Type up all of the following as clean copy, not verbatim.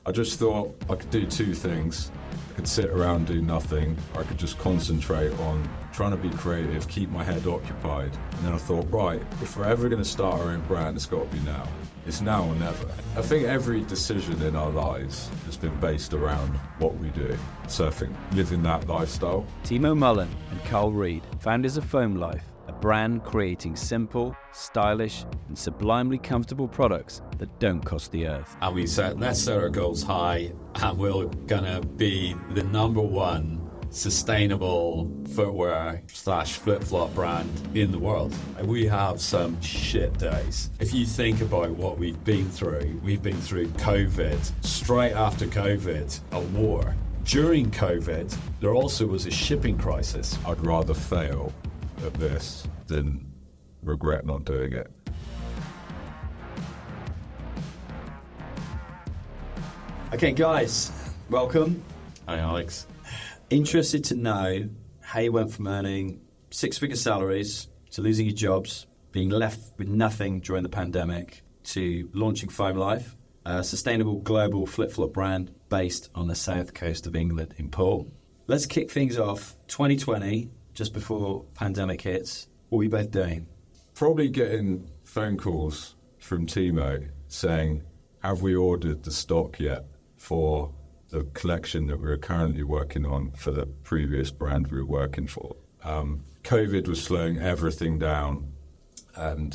I just thought I could do two things. I could sit around and do nothing, or I could just concentrate on trying to be creative, keep my head occupied. And then I thought, right, if we're ever going to start our own brand, it's got to be now. It's now or never. I think every decision in our lives has been based around what we do, surfing, living that lifestyle. Timo Mullen and Karl, founders of FoamLife, a brand creating simple, stylish, and sublimely comfortable products that don't cost the earth. And we said, let's set our goals high, and we're gonna be the number one sustainable footwear / flip-flop brand in the world. We have some shit days. If you think about what we've been through COVID, straight after COVID, a war. During COVID, there also was a shipping crisis. I'd rather fail at this than regret not doing it. Okay, guys, welcome. Hi, Alex. Interested to know how you went from earning six-figure salaries to losing your jobs, being left with nothing during the pandemic, to launching FoamLife, a sustainable global flip-flop brand based on the south coast of England in Poole. Let's kick things off. 2020, just before pandemic hits, what were you both doing? Probably getting phone calls from Timo saying, have we ordered the stock yet for the collection that we were currently working on for the previous brand we were working for? COVID was slowing everything down, and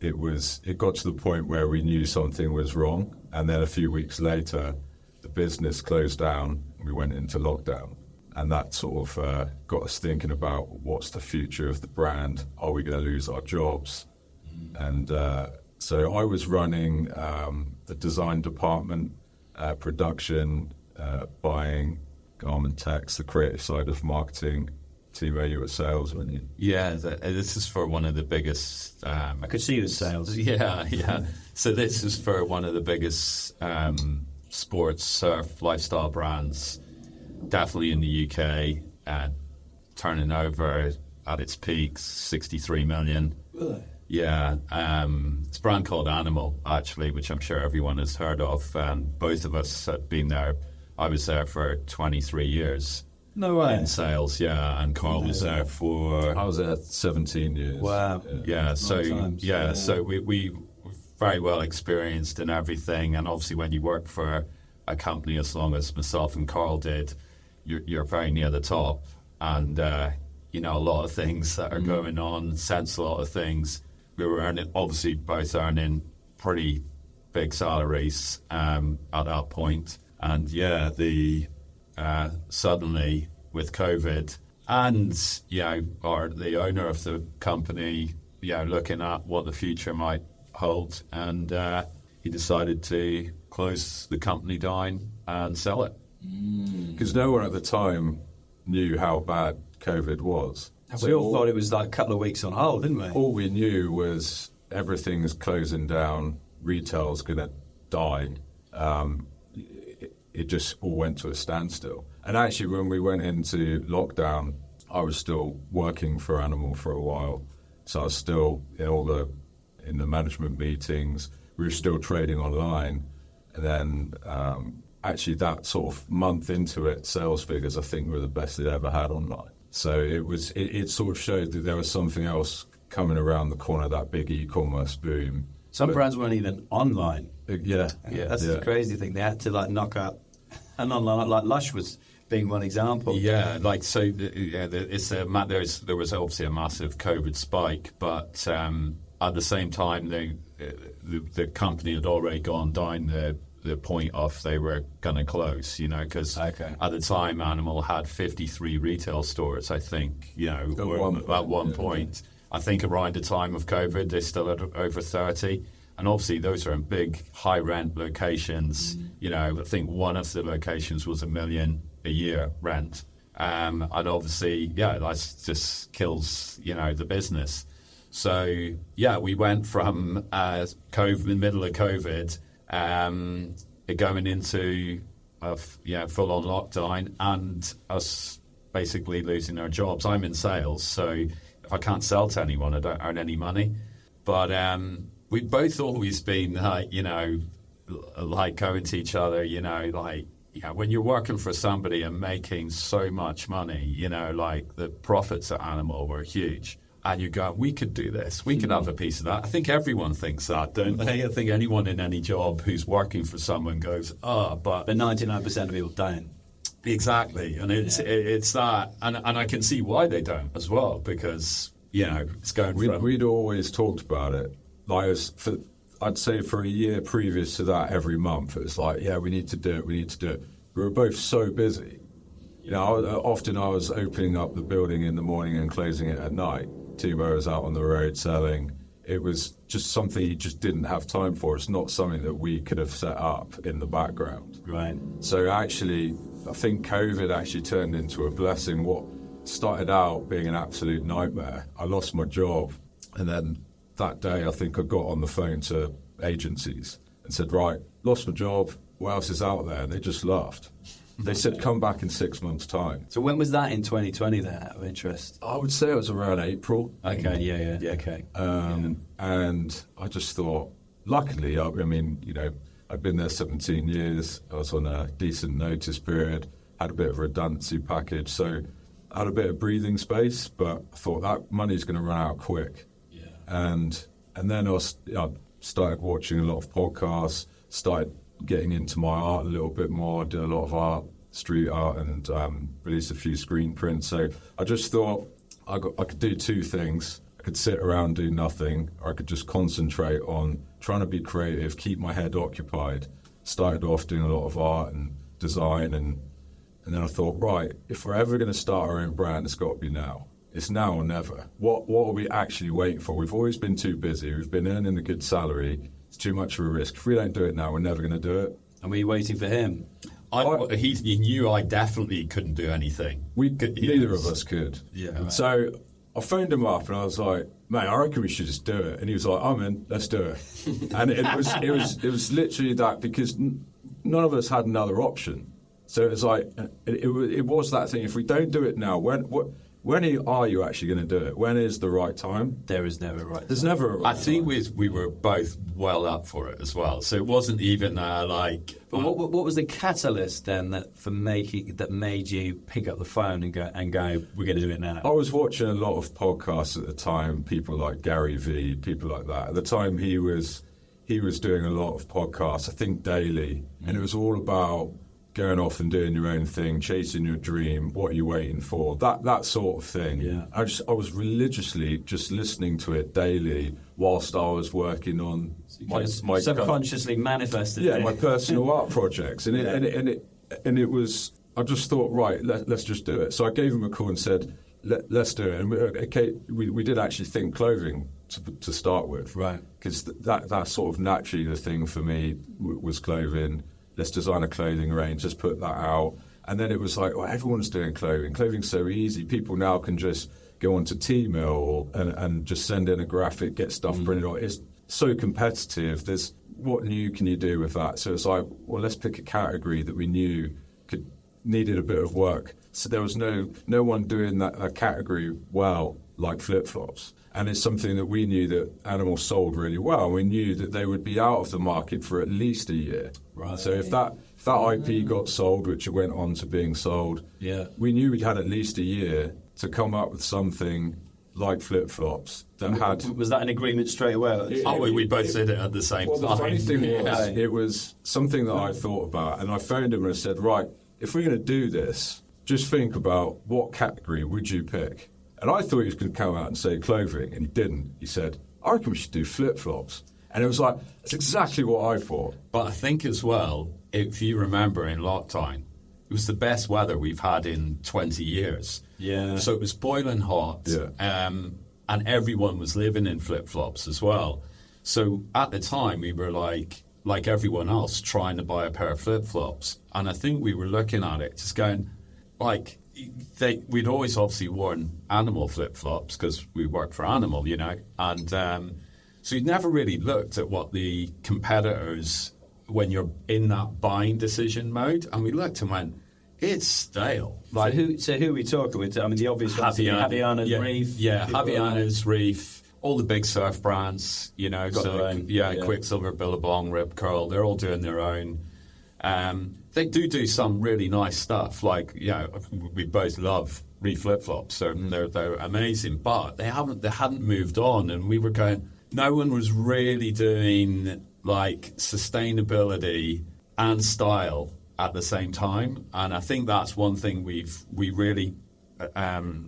it got to the point where we knew something was wrong. And then a few weeks later, the business closed down and we went into lockdown. And that sort of got us thinking about what's the future of the brand? Are we going to lose our jobs? And so I was running the design department, production, buying, garment techs, the creative side of marketing. Timo, you were sales, weren't you? Yeah, this is for one of the biggest... I could see you in sales. Yeah. So this is for one of the biggest sports surf lifestyle brands, definitely in the UK, turning over at its peaks, 63 million. Really? Yeah, it's a brand called Animal, actually, which I'm sure everyone has heard of. And both of us had been there. I was there for 23 years. No way. In sales, yeah. And Karl was there for... I was there 17 years. Wow. Yeah, so times. yeah, so we were very well experienced in everything. And obviously when you work for a company as long as myself and Karl did, you're very near the top. And, you know, a lot of things that are going on, sense a lot of things. We were obviously both earning pretty big salaries at that point. And yeah, suddenly with COVID and, you know, the owner of the company, you know, looking at what the future might hold. And he decided to close the company down and sell it. Because no one at the time knew how bad COVID was. We all thought it was like a couple of weeks on hold, didn't we? All we knew was everything's closing down, retail's going to die. It just all went to a standstill. And actually, when we went into lockdown, I was still working for Animal for a while. So I was still in the management meetings. We were still trading online. And then actually that sort of month into it, sales figures, I think, were the best they'd ever had online. So it sort of showed that there was something else coming around the corner, that big e-commerce boom. Some brands weren't even online. Yeah. That's the crazy thing. They had to like knock up an online, like Lush was being one example. Yeah, like so. There was obviously a massive COVID spike, but at the same time, the company had already gone down the point of they were going to close, you know, because at the time Animal had 53 retail stores, I think, you know, at one point. I think around the time of COVID, they still had over 30. And obviously those are in big high rent locations. You know, I think one of the locations was $1 million a year rent. And obviously, yeah, that just kills, you know, the business. So, yeah, we went from the middle of COVID going into full-on lockdown and us basically losing our jobs. I'm in sales, so if I can't sell to anyone, I don't earn any money. But we've both always been, like going to each other, you know, like, when you're working for somebody and making so much money, you know, like the profits at Animal were huge. And you go, we could do this. We could have a piece of that. I think everyone thinks that, don't they? I think anyone in any job who's working for someone goes, but 99% of people don't. Exactly. And it's that. And I can see why they don't as well, because, you know, it's going from... We'd always talked about it. Like, I'd say for a year previous to that, every month, it was like, yeah, we need to do it. We were both so busy. You know, often I was opening up the building in the morning and closing it at night. Timo was out on the road selling. It was just something he just didn't have time for. It's not something that we could have set up in the background. Right. So actually, I think COVID actually turned into a blessing. What started out being an absolute nightmare, I lost my job. And then that day, I think I got on the phone to agencies and said, right, lost my job. What else is out there? And they just laughed. They said, come back in 6 months' time. So when was that in 2020 then, out of interest? I would say it was around April. Okay, yeah. Okay. And I just thought, luckily, I mean, you know, I'd been there 17 years. I was on a decent notice period, had a bit of a redundancy package. So I had a bit of breathing space, but I thought that money's going to run out quick. Yeah. And then I started watching a lot of podcasts, started getting into my art a little bit more, did a lot of art, street art, and released a few screen prints. So I just thought I could do two things. I could sit around and do nothing, or I could just concentrate on trying to be creative, keep my head occupied. Started off doing a lot of art and design, and then I thought, right, if we're ever going to start our own brand, it's got to be now. It's now or never. What are we actually waiting for? We've always been too busy. We've been earning a good salary. It's too much of a risk. If we don't do it now, we're never going to do it. And were you waiting for him? He knew I definitely couldn't do anything. Neither of us could. Yeah. Right. So I phoned him up and I was like, mate, I reckon we should just do it. And he was like, I'm in, let's do it. And it was literally that, because none of us had another option. So it was like, it was that thing. If we don't do it now, when are you actually going to do it? When is the right time? There is never a right time. There's never a right time. I think we were both well up for it as well. So it wasn't even like... But what was the catalyst then that made you pick up the phone and go, we're going to do it now? I was watching a lot of podcasts at the time, people like Gary Vee, people like that. At the time he was doing a lot of podcasts, I think daily, and it was all about going off and doing your own thing, chasing your dream, what are you waiting for, that sort of thing. Yeah. I was religiously just listening to it daily whilst I was working on my subconsciously manifested. Yeah, my personal art projects, and it was. I just thought, right, let's just do it. So I gave him a call and said, let's do it. And we did actually think clothing to start with, right? Because that's sort of naturally the thing for me was clothing. Let's design a clothing range, just put that out. And then it was like, well, everyone's doing clothing. Clothing's so easy. People now can just go onto Timo and just send in a graphic, get stuff printed on. It's so competitive. What new can you do with that? So it's like, well, let's pick a category that we knew needed a bit of work. So there was no one doing that category well, like flip-flops. And it's something that we knew that Animal sold really well. We knew that they would be out of the market for at least a year. Right. So if that IP got sold, which it went on to being sold, we knew we'd had at least a year to come up with something like flip-flops that had... Was that an agreement straight away? We both said it at the same time. The funny thing was, it was something that I thought about, and I phoned him and I said, right, if we're going to do this, just think about what category would you pick? And I thought he was going to come out and say clothing, and he didn't. He said, I reckon we should do flip-flops. And it was like, that's exactly what I thought. But I think as well, if you remember in lockdown, it was the best weather we've had in 20 years. Yeah. So it was boiling hot, and everyone was living in flip-flops as well. So at the time, we were like everyone else, trying to buy a pair of flip-flops. And I think we were looking at it, just going, like... we'd always obviously worn Animal flip-flops because we worked for Animal, you know, and so you'd never really looked at what the competitors, when you're in that buying decision mode, and we looked and went, it's stale. Like, so who are we talking with? I mean, the obvious ones, Havaianas, Reef. Yeah, Havaianas, Reef. all the big surf brands, you know, Got their own, yeah. Quicksilver, Billabong, Rip Curl, they're all doing their own. They do some really nice stuff. Like, you know, we both love Reef flip-flops. They're amazing, but they hadn't moved on, and we were going. No one was really doing like sustainability and style at the same time, and I think that's one thing we really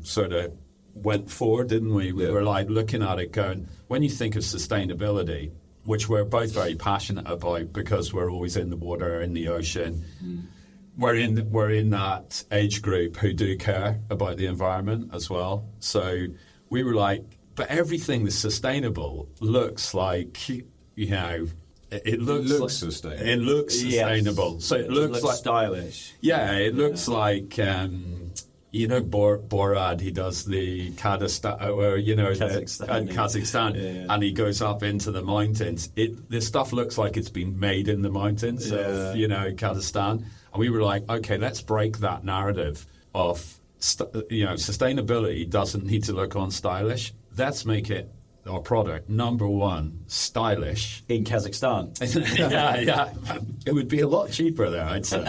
sort of went for, didn't we? We were like looking at it, going, when you think of sustainability, which we're both very passionate about because we're always in the water, in the ocean. We're in that age group who do care about the environment as well. So we were like, but everything that's sustainable looks like, you know, it looks like, sustainable. It looks sustainable. Yes. So it looks like stylish. Yeah, it looks like. You know, Borat, he does the Kazakhstan, and he goes up into the mountains. This stuff looks like it's been made in the mountains of, you know, Kazakhstan. And we were like, okay, let's break that narrative of, sustainability doesn't need to look unstylish. Let's make it our product, number one, stylish. In Kazakhstan. yeah. It would be a lot cheaper there, I'd say.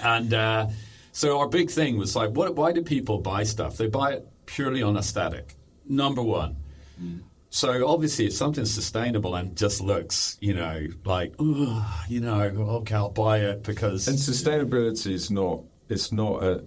And so our big thing was like, why do people buy stuff? They buy it purely on aesthetic, number one. So obviously it's something sustainable and just looks, you know, like, okay, I'll buy it because... And sustainability is not a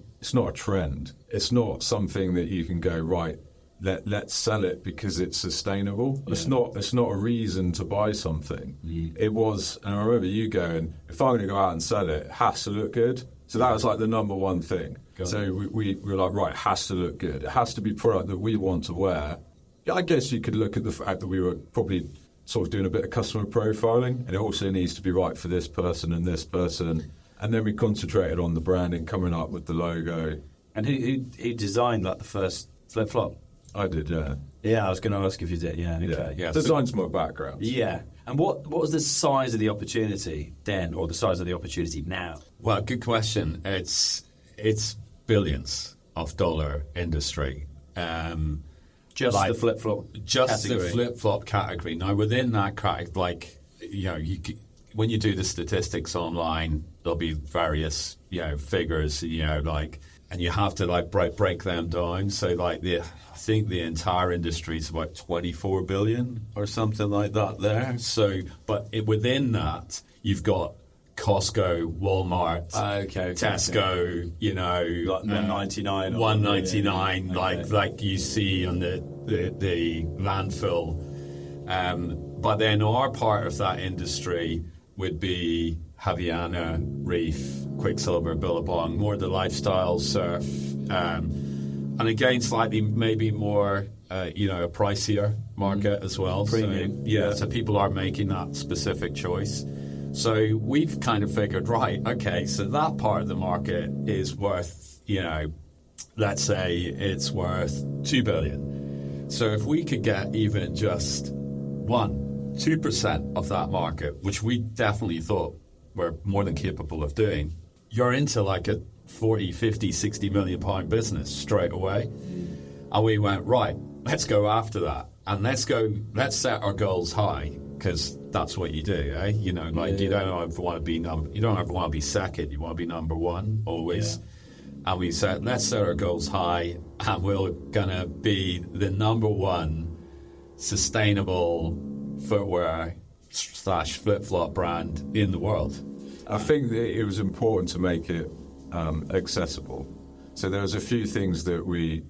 trend. It's not something that you can go, right, let's sell it because it's sustainable. Yeah. It's not a reason to buy something. It was, and I remember you going, if I'm going to go out and sell it, it has to look good. So that was like the number one thing. So we were like, right, it has to look good. It has to be product that we want to wear. Yeah, I guess you could look at the fact that we were probably sort of doing a bit of customer profiling, and it also needs to be right for this person and this person. And then we concentrated on the branding, coming up with the logo. And who designed like the first flip-flop? I did, yeah. Yeah, I was going to ask if you did, yeah. Okay. Yeah. Design's my background. Yeah. And what was the size of the opportunity then, or the size of the opportunity now? Well, good question. It's billions of dollar industry. Just like the flip-flop category. The flip-flop category. Now, within that category, like, you know, when you do the statistics online, there'll be various, you know, figures, you know, like, and you have to like break them down. So like I think the entire industry is about 24 billion or something like that there. So, but within that, you've got Costco, Walmart, Tesco, you know, like 199, 199, like you see on the landfill. But then our part of that industry would be Havaiana, Reef, Quicksilver, Billabong, more the lifestyle surf, and again slightly maybe more a pricier market as well. Premium. So people are making that specific choice. So we've kind of figured, right, okay, so that part of the market is worth, you know, let's say it's worth 2 billion. So if we could get even just 2% of that market, which we definitely thought we're more than capable of doing, you're into like a 40, 50, 60 million pound business straight away. And we went, right, let's go after that. And let's set our goals high, because that's what you do, eh? You know, like you don't ever want to be you don't ever want to be second. You want to be number one always. Yeah. And we said, let's set our goals high, and we're gonna be the number one sustainable footwear / flip-flop brand in the world. I think that it was important to make it accessible. So there was a few things that we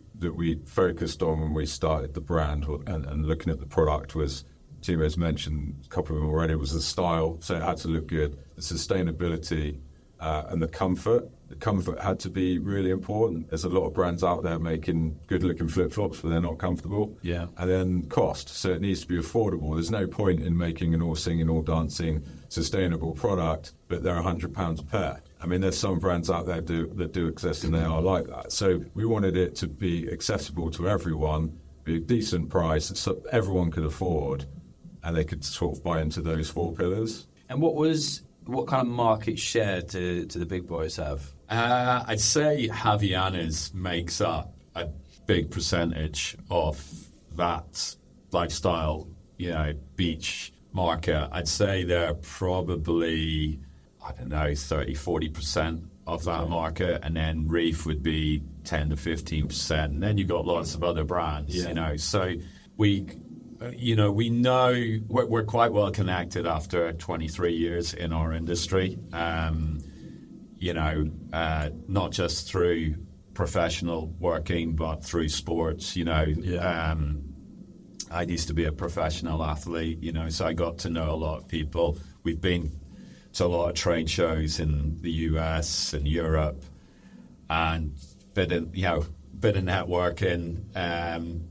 focused on when we started the brand and looking at the product. Was Timo's mentioned a couple of them already, was the style, so it had to look good, the sustainability, and the comfort. The comfort had to be really important. There's a lot of brands out there making good-looking flip-flops, but they're not comfortable. Yeah. And then cost, so it needs to be affordable. There's no point in making an all-singing, all-dancing, sustainable product, but they're £100 a pair. I mean, there's some brands out there that do exist, and they are like that. So we wanted it to be accessible to everyone, be a decent price, so everyone could afford, and they could sort of buy into those 4 pillars. And what kind of market share do the big boys have? I'd say Havaianas makes up a big percentage of that lifestyle, beach market, I'd say they're probably, 30-40% of that market, and then reef would be 10 to 15%, and then you've got lots of other brands, So we know we're quite well connected after 23 years in our industry, not just through professional working, but through sports, I used to be a professional athlete, so I got to know a lot of people. We've been to a lot of trade shows in the US and Europe, and bit of networking.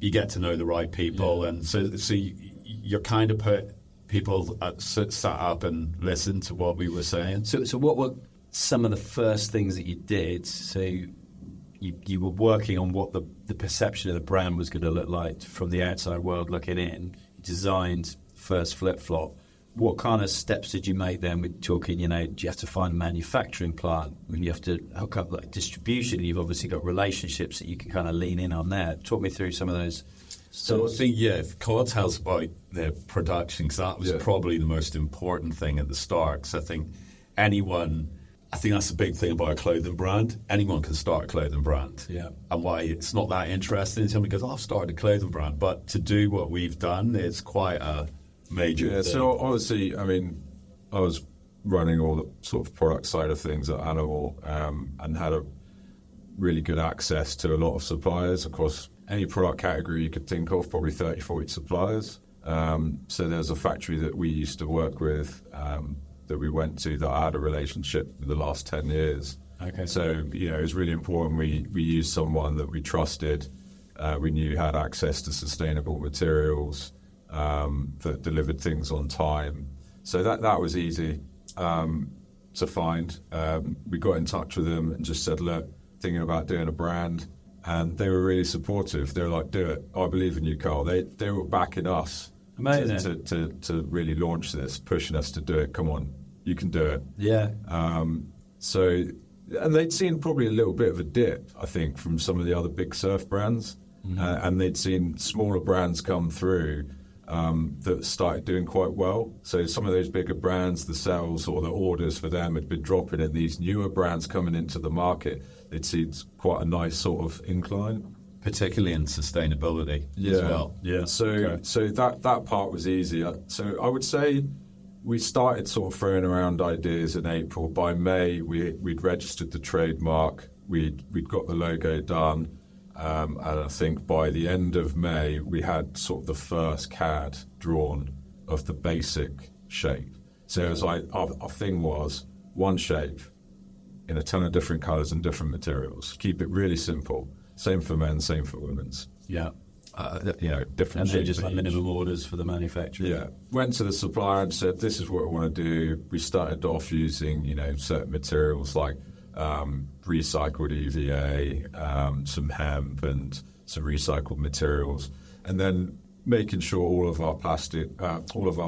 You get to know the right people, and so you're kind of put people sat up and listened to what we were saying. So what were some of the first things that you did? So you were working on what the perception of the brand was going to look like from the outside world looking in. You designed first flip-flop. What kind of steps did you make then? We're talking, do you have to find a manufacturing plant? When you have to hook up like distribution, you've obviously got relationships that you can kind of lean in on there. Talk me through some of those. So I think, if Karl tells about the production, because that was probably the most important thing at the start. Because I think that's the big thing about a clothing brand. Anyone can start a clothing brand. Yeah. And why it's not that interesting. Somebody goes, I've started a clothing brand. But to do what we've done, it's quite a major thing. So obviously, I was running all the sort of product side of things at Animal, and had a really good access to a lot of suppliers across any product category you could think of, probably 30, 40 suppliers. So there's a factory that we used to work with, that we went to, that I had a relationship for the last 10 years. Okay. So, it was really important we used someone that we trusted, we knew had access to sustainable materials, that delivered things on time. So that was easy to find. We got in touch with them and just said, look, thinking about doing a brand. And they were really supportive. They were like, do it. I believe in you, Karl. They were backing us to really launch this, pushing us to do it. Come on, you can do it. Yeah. And they'd seen probably a little bit of a dip, I think, from some of the other big surf brands. Mm-hmm. And they'd seen smaller brands come through that started doing quite well. So some of those bigger brands, the sales or the orders for them had been dropping, and these newer brands coming into the market, they'd seen quite a nice sort of incline. Particularly in sustainability as well. Yeah. So that part was easier. So I would say we started sort of throwing around ideas in April. By May, we'd registered the trademark. We'd got the logo done. And I think by the end of May, we had sort of the first CAD drawn of the basic shape. So it was like, our thing was one shape in a ton of different colours and different materials. Keep it really simple. Same for men, same for women's. Yeah. Different. And then just like minimum orders for the manufacturer. Yeah. Went to the supplier and said, this is what we want to do. We started off using, certain materials like recycled EVA, some hemp and some recycled materials. And then making sure all of our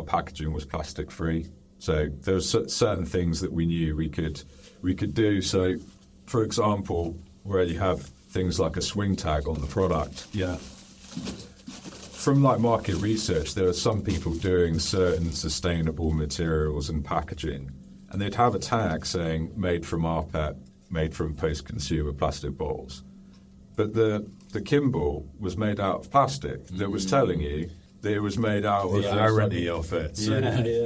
packaging was plastic free. So there were certain things that we knew we could do. So, for example, where you have things like a swing tag on the product. Yeah. From market research, there are some people doing certain sustainable materials and packaging, and they'd have a tag saying made from rPET, made from post-consumer plastic bottles. But the Kimball was made out of plastic that was telling you that it was made out of the irony of it.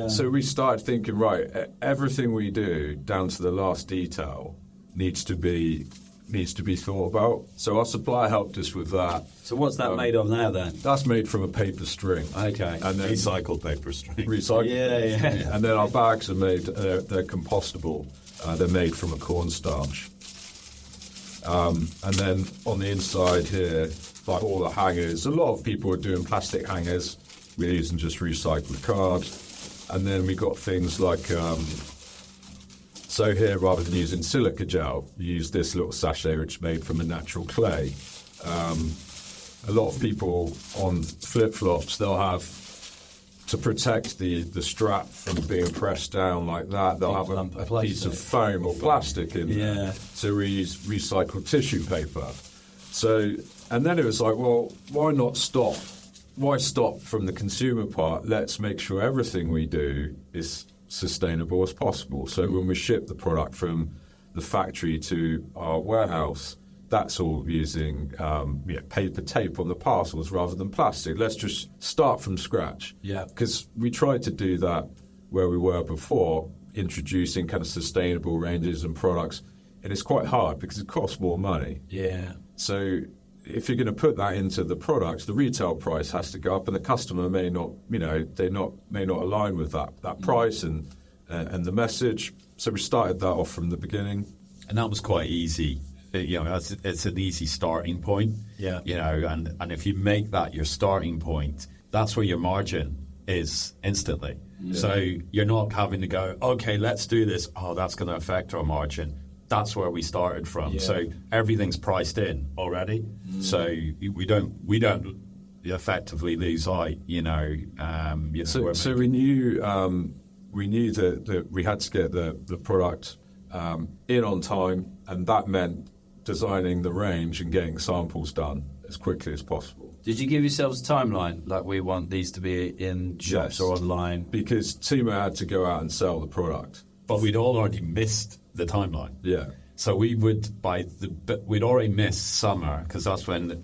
So we started thinking, right, everything we do down to the last detail needs to be thought about. So our supplier helped us with that. So what's that made of now then? That's made from a paper string. Okay. And then recycled paper string. Recycled. Yeah. And then our bags are made, they're compostable. They're made from a cornstarch. And then on the inside here, like all the hangers, a lot of people are doing plastic hangers. We're using just recycled card. And then we got things like, so here, rather than using silica gel, you use this little sachet which is made from a natural clay. A lot of people on flip-flops, they'll have, to protect the strap from being pressed down like that, they'll have a piece of foam or plastic in there. So we use recycled tissue paper. So, and then it was like, well, why not stop why stop from the consumer part? Let's make sure everything we do is sustainable as possible. So when we ship the product from the factory to our warehouse, that's all using paper tape on the parcels rather than plastic. Let's just start from scratch. Yeah. Because we tried to do that where we were before, introducing kind of sustainable ranges and products, and it's quite hard because it costs more money. Yeah. So if you're going to put that into the products, the retail price has to go up, and the customer may not, may not align with that price and the message. So we started that off from the beginning, and that was quite easy. It's an easy starting point. Yeah. And if you make that your starting point, that's where your margin is instantly. Yeah. So you're not having to go, okay, let's do this. Oh, that's going to affect our margin. That's where we started from. Yeah. So everything's priced in already. So we don't effectively lose out. So we knew that we had to get the product in on time, and that meant designing the range and getting samples done as quickly as possible. Did you give yourselves a timeline, like we want these to be in shops or online? Because Timo had to go out and sell the product. But we'd already missed the timeline. Yeah. So we'd already missed summer, because that's when,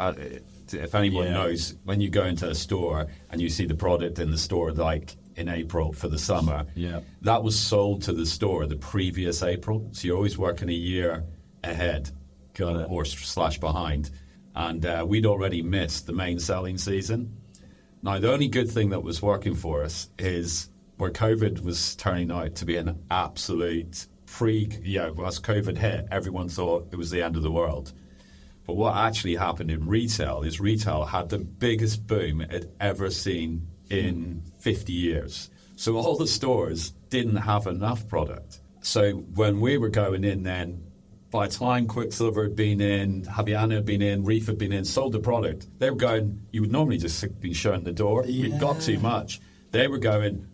if anyone knows, when you go into a store and you see the product in the store, like in April for the summer, that was sold to the store the previous April. So you're always working a year ahead. Got it. Or / behind. And we'd already missed the main selling season. Now, the only good thing that was working for us is where COVID was turning out to be an absolute as COVID hit, everyone thought it was the end of the world. But what actually happened in retail is retail had the biggest boom it had ever seen in 50 years. So all the stores didn't have enough product. So when we were going in then, by the time Quicksilver had been in, Havaiana had been in, Reef had been in, sold the product, they were going, you would normally just be shutting the door. Yeah. We've got too much. They were going,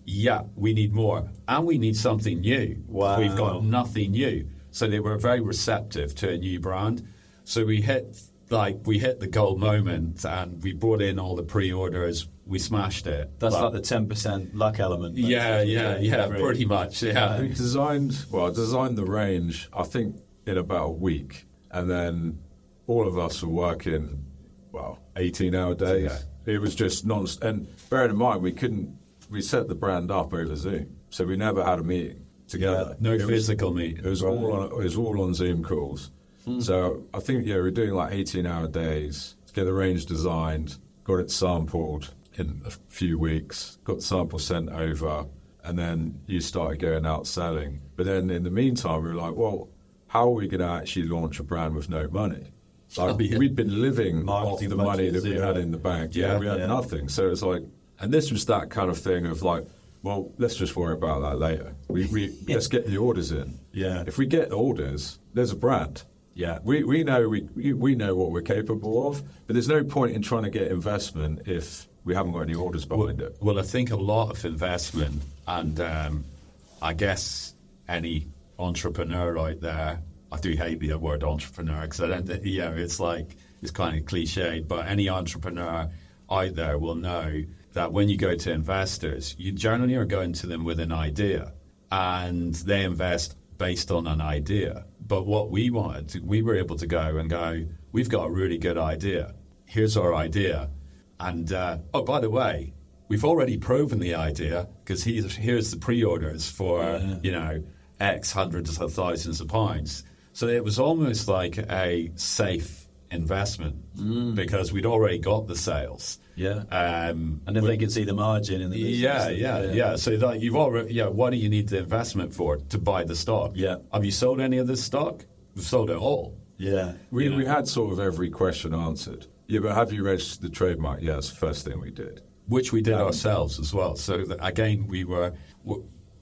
we need more. And we need something new. Wow. We've got nothing new. So they were very receptive to a new brand. So we hit the gold moment, and we brought in all the pre-orders. We smashed it. That's like the 10% luck element. Yeah, pretty much. Yeah. We designed the range, I think, in about a week, and then all of us were working 18-hour days. Yeah. It was just and bearing in mind we set the brand up over Zoom, so we never had a meeting together. No physical meeting. It was all on Zoom calls. So I think we're doing like 18-hour days to get the range designed, got it sampled in a few weeks, got the sample sent over, and then you started going out selling. But then in the meantime, we were like, well, how are we going to actually launch a brand with no money? Like we'd been living off the money that we had in the bank. We had nothing. So it's like, and this was that kind of thing of like, well, let's just worry about that later. Let's get the orders in. Yeah. If we get orders, there's a brand. Yeah. We know what we're capable of, but there's no point in trying to get investment if we haven't got any orders behind it. Well, I think a lot of investment, and I guess any entrepreneur out there, I do hate the word entrepreneur because it's kind of cliched, but any entrepreneur out there will know that when you go to investors, you generally are going to them with an idea, and they invest based on an idea. But what we were able to go, we've got a really good idea. Here's our idea. And, by the way, we've already proven the idea because here's the pre-orders for, X hundreds of thousands of pounds. So it was almost like a safe investment because we'd already got the sales. Yeah. And if they could see the margin in the business. Yeah. So that you've already, what do you need the investment for? To buy the stock. Yeah. Have you sold any of this stock? We've sold it all. Yeah. We had sort of every question answered. Yeah, but have you registered the trademark? Yeah, that's the first thing we did. Which we did ourselves as well. So again,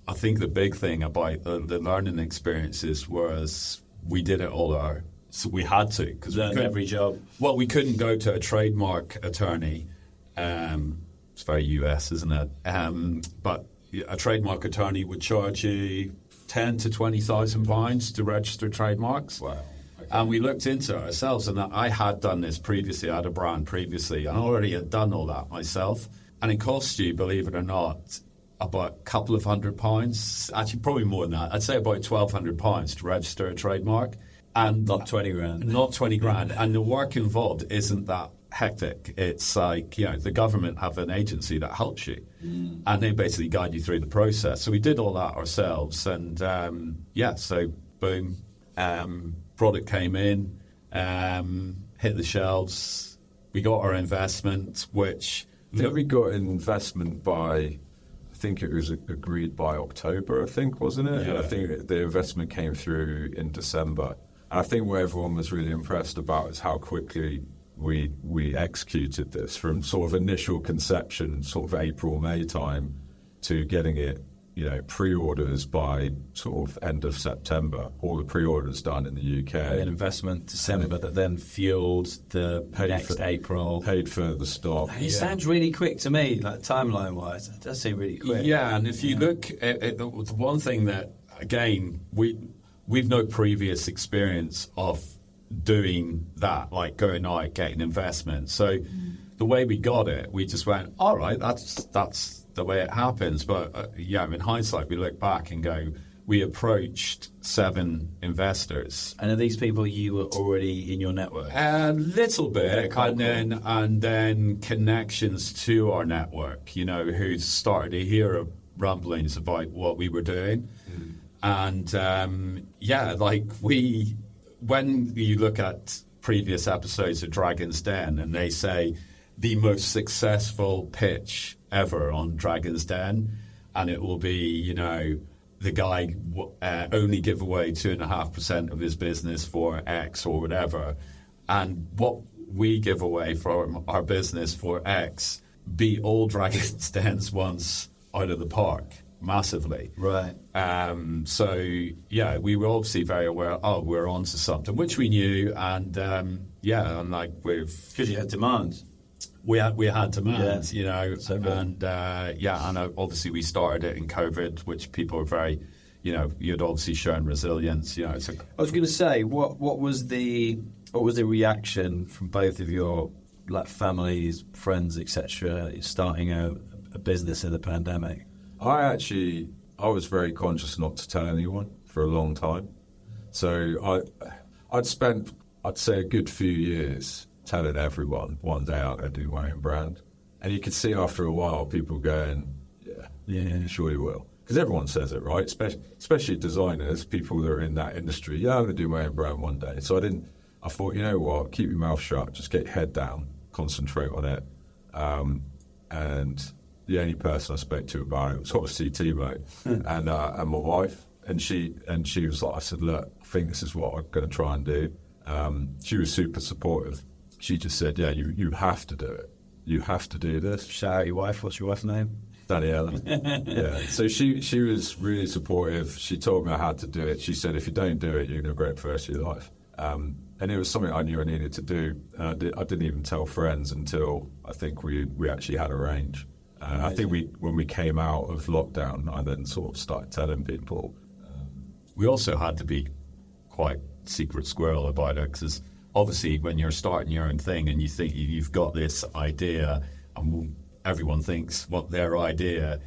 I think the big thing about the learning experiences was we did it all so we had to. Because every job. Well, we couldn't go to a trademark attorney. It's very US, isn't it? But a trademark attorney would charge you £10,000 to £20,000 to register trademarks. Wow. And we looked into it ourselves, and I had done this previously. I had a brand previously, and I already had done all that myself. And it costs you, believe it or not, about a couple of £100. Actually, probably more than that. I'd say about £1,200 to register a trademark. And not 20 grand. Not 20 grand. And the work involved isn't that hectic. It's like, the government have an agency that helps you. And they basically guide you through the process. So we did all that ourselves. And, so boom, product came in, hit the shelves. We got our investment, which... I think we got an investment by, I think it was agreed by October, wasn't it? Yeah. And I think the investment came through in December. And I think what everyone was really impressed about is how quickly we executed this from sort of initial conception, sort of April, May time, to getting it, pre-orders by sort of end of September. All the pre-orders done in the UK. And then investment December that then fueled the next April. Paid for the stock. It sounds really quick to me, like timeline-wise. It does seem really quick. Yeah, and if you look at the one thing that, again, we've no previous experience of doing that, like going out, getting investment. So the way we got it, we just went, all right, that's the way it happens. But in hindsight, we look back and go, we approached 7 investors. And are these people you were already in your network? A little bit, and then connections to our network, who started to hear rumblings about what we were doing. And when you look at previous episodes of Dragon's Den, and they say the most successful pitch ever on Dragon's Den, and it will be, the guy only give away 2.5% of his business for X or whatever, and what we give away from our business for X beat all Dragon's Dens once out of the park. Massively. Right. We were obviously very aware, we're onto something, which we knew, and because you had demand. We had demand, and obviously we started it in COVID, which people are very, you'd obviously shown resilience. I was going to say, what was the reaction from both of your families, friends, etc., starting a business in the pandemic? I was very conscious not to tell anyone for a long time. So I'd spent, I'd say, a good few years telling everyone one day I'm going to do my own brand. And you could see after a while people going, yeah, sure you will. Because everyone says it, right? Especially designers, people that are in that industry. Yeah, I'm going to do my own brand one day. So I thought, you know what, keep your mouth shut, just get your head down, concentrate on it. And the only person I spoke to about it was obviously Timo and my wife. And she was like, I said, look, I think this is what I'm going to try and do. She was super supportive. She just said, yeah, you have to do it. You have to do this. Shout out your wife. What's your wife's name? Daniela. Yeah. So she was really supportive. She told me I had to do it. She said, if you don't do it, you're going to regret the rest of your life. And it was something I knew I needed to do. I didn't even tell friends until I think we actually had a range. I think when we came out of lockdown, I then sort of started telling people. We also had to be quite secret squirrel about it, because obviously when you're starting your own thing and you think you've got this idea, and everyone thinks what their idea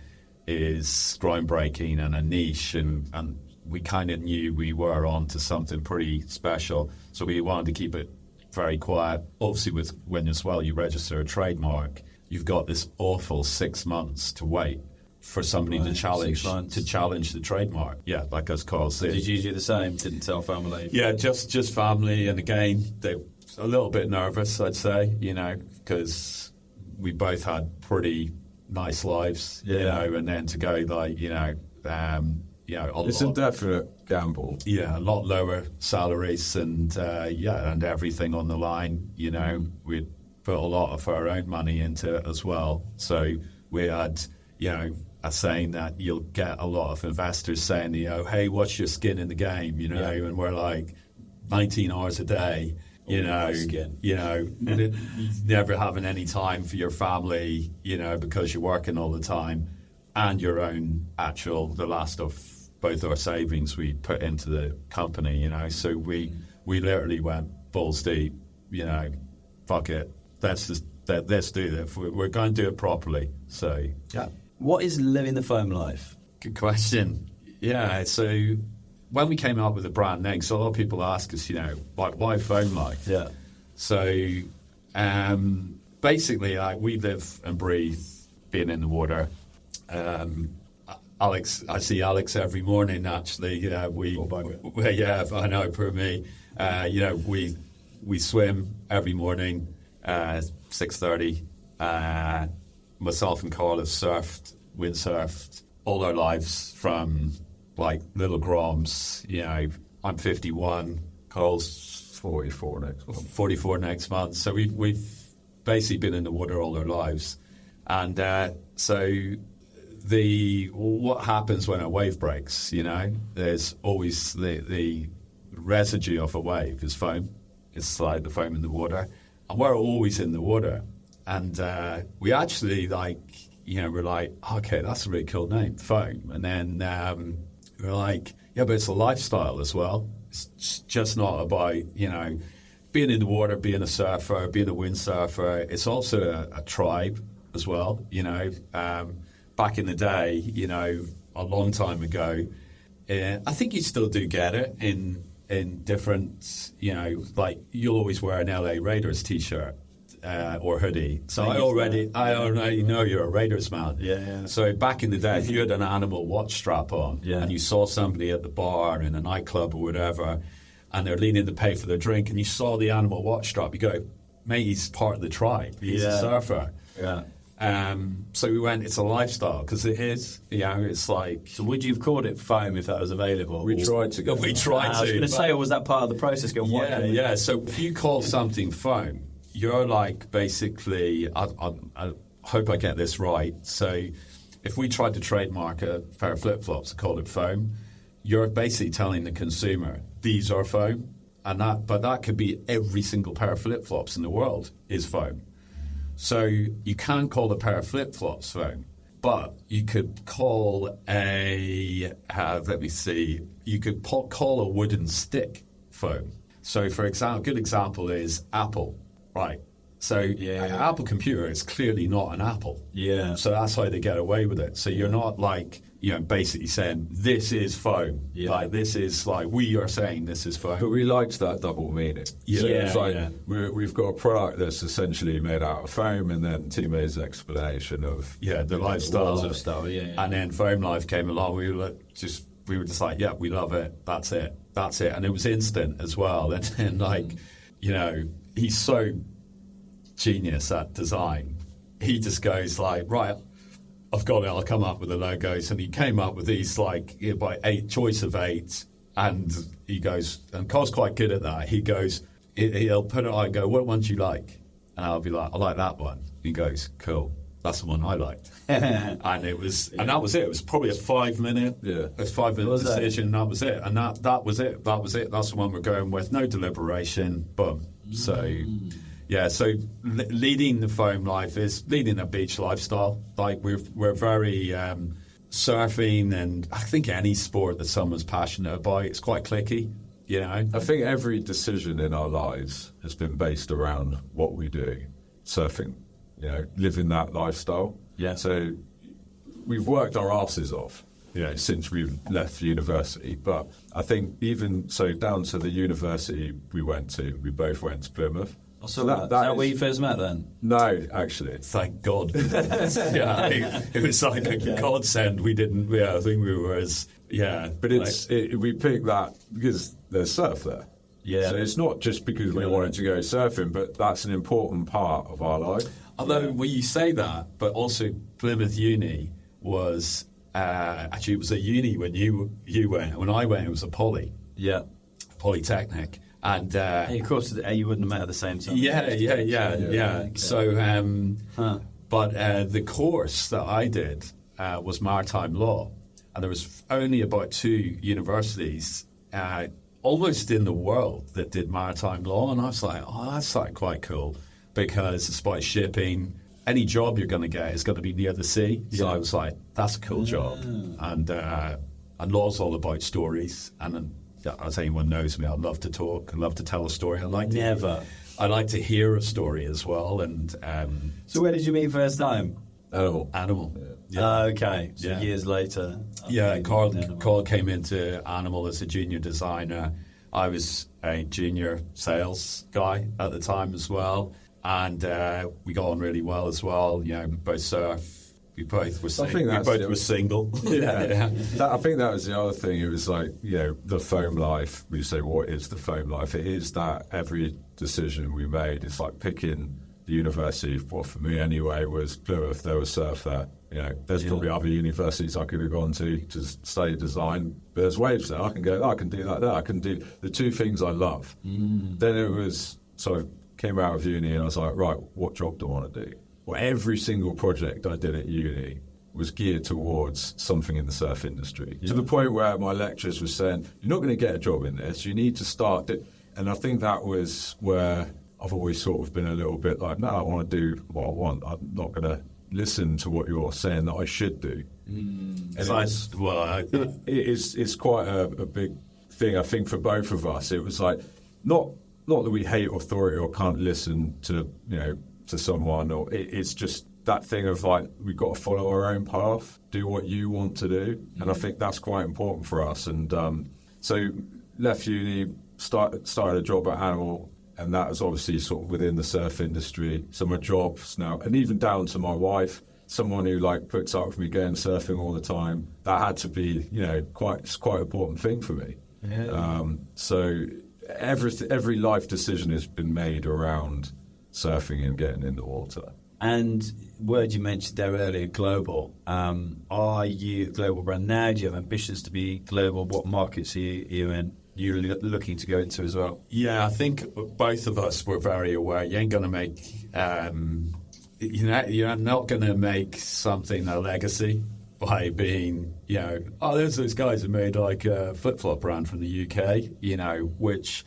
is groundbreaking and a niche, and we kind of knew we were on to something pretty special, so we wanted to keep it very quiet. Obviously, when as well you register a trademark, you've got this awful 6 months to wait for somebody to challenge the trademark. Yeah, like as Karl said. Did you do the same? Didn't tell family? Yeah, just family, and again, they were a little bit nervous, I'd say, because we both had pretty nice lives, and then to go it's a definite gamble. Yeah, a lot lower salaries and everything on the line. We'd put a lot of our own money into it as well. So we had, a saying that you'll get a lot of investors saying, hey, what's your skin in the game? And we're like 19 hours a day. Never having any time for your family, because you're working all the time, and your own the last of both our savings we put into the company, so we we literally went balls deep, fuck it, let's do this. We're going to do it properly. So, yeah. What is living the foam life? Good question. Yeah, so when we came up with the brand name, so a lot of people ask us, why FoamLife? Yeah. So basically, we live and breathe being in the water. Alex, I see Alex every morning. Actually, I know for me, we swim every morning, 6:30. Myself and Karl have surfed, windsurfed all our lives from like little groms. I'm 51. Karl's 44 next month. 44 next month. So we've basically been in the water all our lives, and what happens when a wave breaks? There's always the residue of a wave is foam. It's like the foam in the water, and we're always in the water. And we actually we're like, okay, that's a really cool name, foam. And then we're like, yeah, but it's a lifestyle as well. It's just not about, being in the water, being a surfer, being a windsurfer. It's also a tribe as well, Back in the day, a long time ago, I think you still do get it in different, you'll always wear an LA Raiders T-shirt. Or hoodie. So I already know you're a Raiders man. Yeah. So back in the day, if you had an animal watch strap on and you saw somebody at the bar in a nightclub or whatever, and they're leaning to pay for their drink, and you saw the animal watch strap, you go, mate, he's part of the tribe. He's a surfer. Yeah. So we went, it's a lifestyle, because it is, it's like... So would you have called it foam if that was available? We tried to. I was going to say, or was that part of the process? Yeah. So if you call something foam, you're like basically, I hope I get this right. So if we tried to trademark a pair of flip-flops and call it foam, you're basically telling the consumer, these are foam. But that could be every single pair of flip-flops in the world is foam. So you can't call a pair of flip-flops foam, but you could call you could call a wooden stick foam. So for example, a good example is Apple. Right. So an Apple computer is clearly not an Apple. Yeah. So that's how they get away with it. So you're not basically saying this is foam. Yeah. Like this is we are saying this is foam. But we liked that double meaning. Yeah. So it's we've got a product that's essentially made out of foam, and then Timo's explanation of the lifestyle. And then FoamLife came along. We were just like, yeah, we love it. That's it. And it was instant as well. And then he's so genius at design. He just goes like, right, I've got it. I'll come up with the logos. And he came up with these by 8 choice of 8. And he goes, and Carl's quite good at that. He goes, he'll put it on and go, what one do you like? And I'll be like, I like that one. He goes, cool. That's the one I liked. and that was it. It was probably a 5-minute, decision. That was it. And that was it. That's the one we're going with. No deliberation. Boom. So, so leading the foam life is leading a beach lifestyle. Like we're very surfing, and I think any sport that someone's passionate about, it's quite cliquey. I think every decision in our lives has been based around what we do, surfing. Living that lifestyle. Yeah. So we've worked our asses off, since we've left university. But I think even so, down to the university we went to, we both went to Plymouth. So that where you first met then? No, actually. Thank God. It was like a godsend. We didn't, I think we were But we picked that because there's surf there. Yeah. So it's not just because we wanted to go surfing, but that's an important part of our life. Although, you say that, but also Plymouth Uni was, actually it was a uni when you went. When I went, it was a poly. Yeah. Polytechnic. And of course, you wouldn't have met at the same time. Yeah. Okay. So, but the course that I did was maritime law, and there was only about 2 universities almost in the world that did maritime law, and I was like, oh, that's quite cool, because it's about shipping. Any job you're going to get is going to be near the sea. So I was like, that's a cool job. And law's all about stories, and as anyone knows me, I love to talk, I love to tell a story. I like to hear a story as well. And so where did you meet first time? Animal. Yeah. Okay. So years later. Karl came into Animal as a junior designer. I was a junior sales guy at the time as well, and we got on really well as well. You know, both surf. We both were single. Yeah. I think that was the other thing. It was like, you know, the FoamLife. We say, what is the FoamLife? It is that every decision we made, it's like picking the university. Well, for me anyway, was Plymouth. There was surf there. You know, there's probably other universities I could have gone to study design, but there's waves there. I can go, I can do that there. I can do the two things I love. Then it was, so I came out of uni and I was like, right, what job do I want to do? Well, every single project I did at uni was geared towards something in the surf industry, to the point where my lecturers were saying, you're not going to get a job in this, you need to start it. And I think that was where I've always sort of been a little bit like, no, I want to do what I want. I'm not going to listen to what you're saying that I should do. And it's quite a big thing, I think, for both of us. It was like, not that we hate authority or can't listen to, you know, to someone, or it's just that thing of like, we've got to follow our own path, do what you want to do. And I think that's quite important for us. And so left uni, started a job at Animal, and that was obviously sort of within the surf industry. So my jobs now, and even down to my wife, someone who like puts up with me going surfing all the time, that had to be, you know, quite an important thing for me. So every life decision has been made around surfing and getting in the water. And word you mentioned there earlier, global. Are you a global brand now? Do you have ambitions to be global? What markets are you in? You're looking to go into as well? Yeah, I think both of us were very aware. You ain't going to make, you're not going to make something a legacy by being, you know, there's those guys who made like a flip-flop brand from the UK, you know, which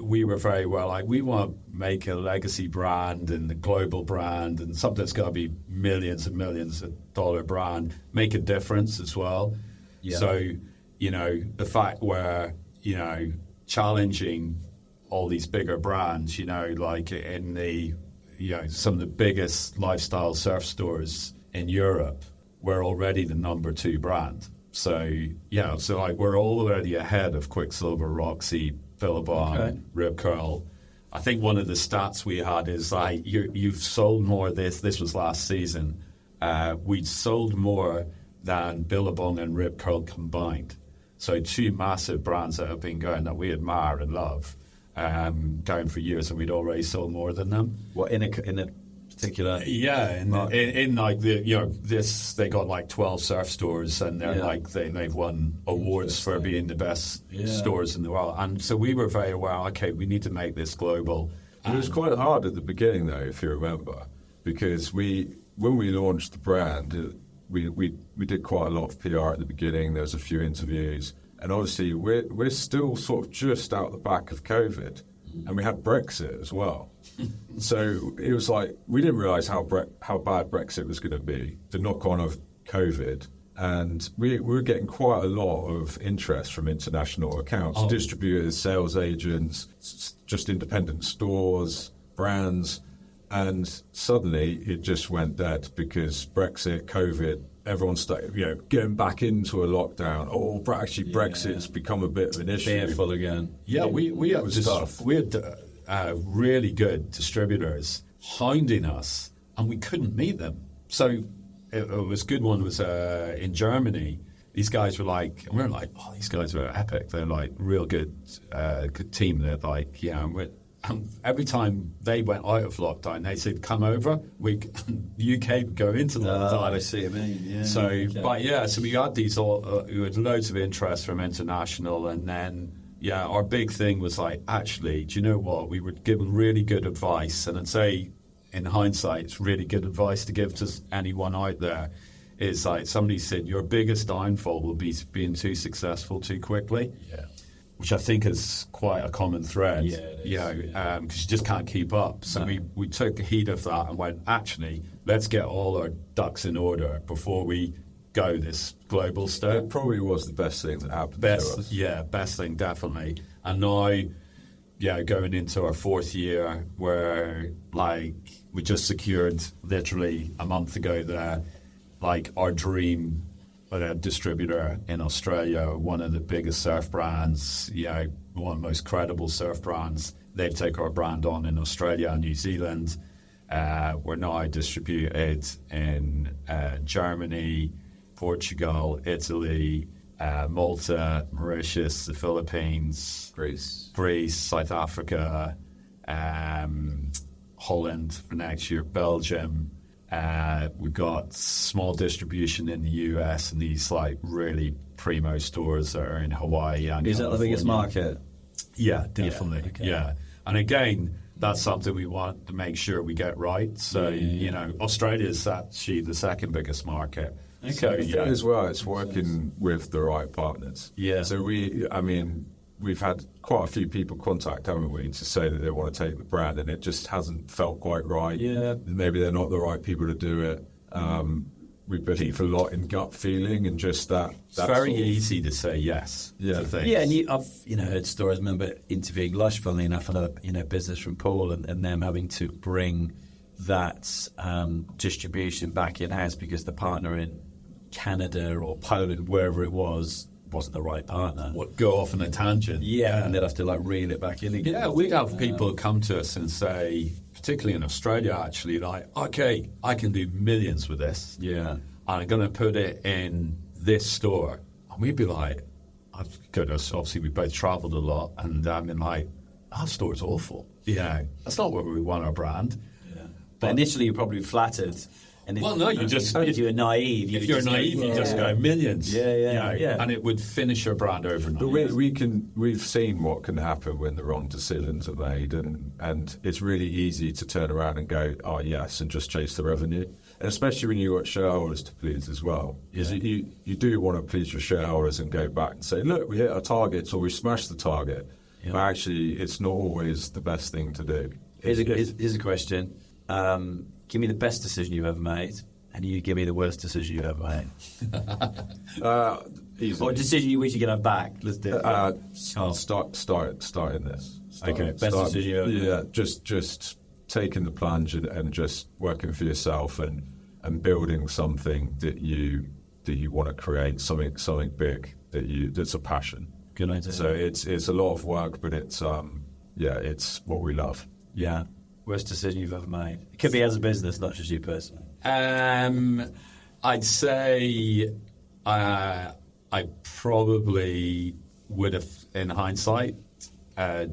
we were very well like, we want to make a legacy brand and the global brand and something that's going to be millions and millions of dollar brand, make a difference as well. Yeah. So, you know, the fact where, you know, challenging all these bigger brands, you know, like in the, you know, some of the biggest lifestyle surf stores in Europe, we're already the number 2 brand. So, yeah, so like we're already ahead of Quicksilver, Roxy, Billabong, Rip Curl. I think one of the stats we had is like you've sold more this was last season. We'd sold more than Billabong and Rip Curl combined. So 2 massive brands that have been going that we admire and love, going for years, and we'd already sold more than them. What in a particular? Yeah, in like the, you know, this, they got like 12 surf stores, and they're like they've won awards for being the best stores in the world. And so we were very aware. Okay, we need to make this global. It was quite hard at the beginning, though, if you remember, because when we launched the brand. We did quite a lot of PR at the beginning. There was a few interviews, and obviously we're still sort of just out the back of COVID, and we had Brexit as well. So it was like we didn't realise how bad Brexit was going to be, the knock-on of COVID, and we were getting quite a lot of interest from international accounts, distributors, sales agents, just independent stores, brands. And suddenly it just went dead because Brexit, COVID, everyone started, you know, getting back into a lockdown. Brexit's become a bit of an issue. Fearful again. Yeah, we had really good distributors hounding us, and we couldn't meet them. So it was a good one was in Germany. These guys were like, and we were like, these guys are epic. They're like real good team. They're like, every time they went out of lockdown, they said, come over. The UK would go into lockdown. I see what you mean. Yeah. So, so we had these we had loads of interest from international, and then, our big thing was like, actually, do you know what? We were given really good advice, and I'd say, in hindsight, it's really good advice to give to anyone out there. Is like somebody said, your biggest downfall will be being too successful too quickly. Yeah. Which I think is quite a common thread, because you just can't keep up. So we took heed of that and went, actually, let's get all our ducks in order before we go this global stuff. It probably was the best thing that happened to us. Best thing, definitely. And now, going into our fourth year, where like we just secured literally a month ago our dream distributor in Australia, one of the biggest surf brands, one of the most credible surf brands. They've taken our brand on in Australia and New Zealand. We're now distributed in Germany, Portugal, Italy, Malta, Mauritius, the Philippines, Greece, South Africa, Holland for next year, Belgium. We've got small distribution in the US and these like really primo stores that are in Hawaii and Is that the biggest market? Yeah, definitely. Yeah, okay. Yeah. And again, that's something we want to make sure we get right. So, Australia is actually the second biggest market. Okay. So, As well, it's working with the right partners. Yeah. So we've had quite a few people contact, haven't we, to say that they want to take the brand, and it just hasn't felt quite right. Yeah. Maybe they're not the right people to do it. We believe a lot in gut feeling and just that. It's very easy to say yes to things. Yeah, and I've heard stories. I remember interviewing Lush, funnily enough, another business from Paul, and them having to bring that distribution back in house because the partner in Canada or Poland, wherever it was, wasn't the right partner. Go off on a tangent. Yeah, and they'd have to like reel it back in again. Yeah, we have people come to us and say, particularly in Australia, actually, like, okay, I can do millions with this. Yeah. And I'm going to put it in this store. And we'd be like, obviously we both travelled a lot, and I mean, like, our store's awful. Yeah, that's not where we want our brand. Yeah. But initially you're probably flattered. And if, if you're naive, you just go millions. Yeah. And it would finish your brand overnight. But we've seen what can happen when the wrong decisions are made, and it's really easy to turn around and go, oh yes, and just chase the revenue. And especially when you've got shareholders to please as well. Is you do want to please your shareholders and go back and say, look, we hit our targets or we smashed the target. Yeah. But actually, it's not always the best thing to do. Here's a question. Give me the best decision you've ever made, and you give me the worst decision you've ever made. Or a decision you wish you could have back. Let's do it. Start in this. Best decision you ever made. Yeah, just taking the plunge and just working for yourself and building something that you want to create, something big that's a passion. Good idea. So it's a lot of work, but it's what we love. Yeah. Worst decision you've ever made? It could be as a business, not just you personally. I'd say I probably would have, in hindsight,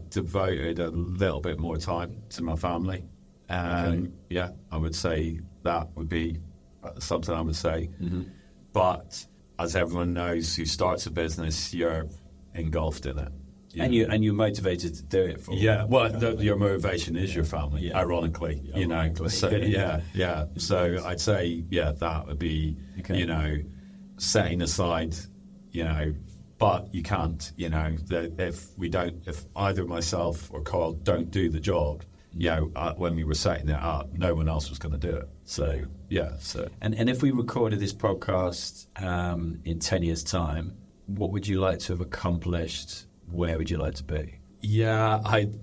devoted a little bit more time to my family. Yeah, I would say that would be something I would say. Mm-hmm. But as everyone knows who starts a business, you're engulfed in it. Yeah. And you're motivated to do it for your motivation is your family, ironically, So So I'd say that would be setting aside, but you can't, if either myself or Karl don't do the job, when we were setting it up, no one else was going to do it. So and if we recorded this podcast in 10 years' time, what would you like to have accomplished? Where would you like to be? Yeah, I'd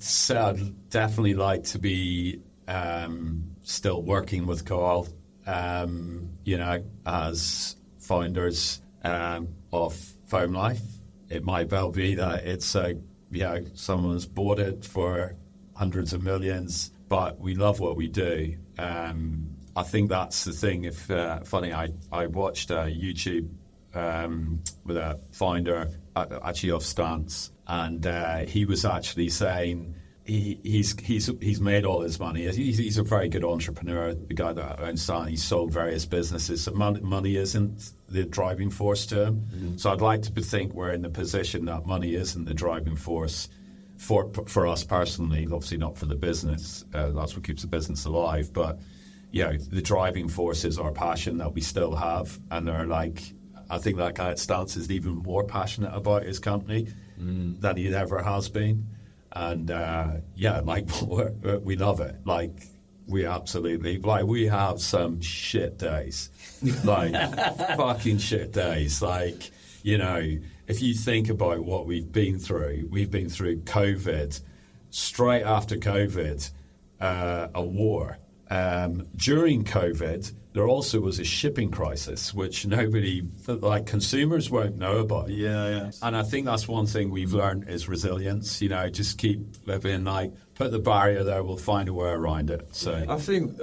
definitely like to be still working with Karl, as founders of FoamLife. It might well be that it's someone's bought it for hundreds of millions, but we love what we do. I think that's the thing. Funny, I watched YouTube with a founder actually of Stance, and he was actually saying he's made all his money. He's a very good entrepreneur, the guy that owns Stance. He's sold various businesses. So money isn't the driving force to him. Mm-hmm. So I'd like to think we're in the position that money isn't the driving force for us personally. Obviously not for the business. That's what keeps the business alive. But the driving force is our passion that we still have, and they're like. I think that guy at Stance is even more passionate about his company than he ever has been. And, we love it. Like, We absolutely, like, we have some shit days, like fucking shit days. Like, you know, if you think about what we've been through COVID, straight after COVID, a war. During COVID, there also was a shipping crisis, which nobody, like consumers, won't know about. Yeah. And I think that's one thing we've learned is resilience. You know, just keep living, like, put the barrier there, we'll find a way around it. So I think